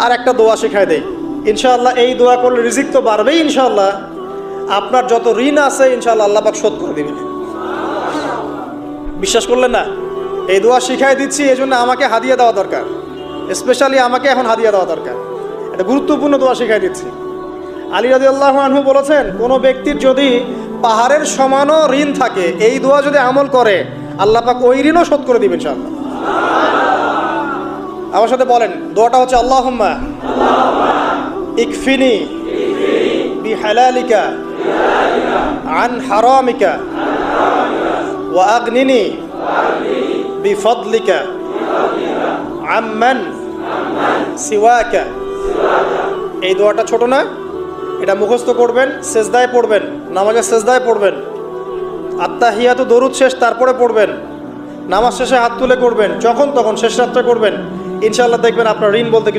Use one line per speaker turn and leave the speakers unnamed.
আর একটা দোয়া শেখায় দেই, ইনশাআল্লাহ এই দোয়া করলে রিজিক তো বাড়বেই ইনশাআল্লাহ, আপনার যত ঋণ আছে ইনশাআল্লাহ আল্লাহ পাক শোধ করে দিবেন। বিশ্বাস করলেন না? এই দোয়া শিখাই দিচ্ছি, এই জন্য আমাকে হাদিয়া দেওয়া দরকার, স্পেশালি আমাকে এখন হাদিয়া দেওয়া দরকার। এটা গুরুত্বপূর্ণ দোয়া শিখাই দিচ্ছি। আলী রাদিয়াল্লাহু আনহু বলেছেন, কোনো ব্যক্তির যদি পাহাড়ের সমানও ঋণ থাকে, এই দোয়া যদি আমল করে আল্লাহ পাক ওই ঋণও শোধ করে দিবেন ইনশাআল্লাহ। আমার সাথে বলেন, দোয়াটা হচ্ছে আল্লাহুম্মা ইকফিনি বিহালালিকা আন হারামিকা ওয়া আগনিনি বিফদলিকা আম্মান সিওয়াকা। এই দোয়াটা ছোট না, এটা মুখস্থ করবেন, সেজদায় পড়বেন, নামাজের সেজদায় পড়বেন, আত্তাহিয়াতু দরুদ শেষ তারপরে পড়বেন, নামাজ শেষে হাত তুলে করবেন, যখন তখন শেষ রাত্রে করবেন, ইনশাআল্লাহ দেখবেন আপনার ঋণ বলতে কিছু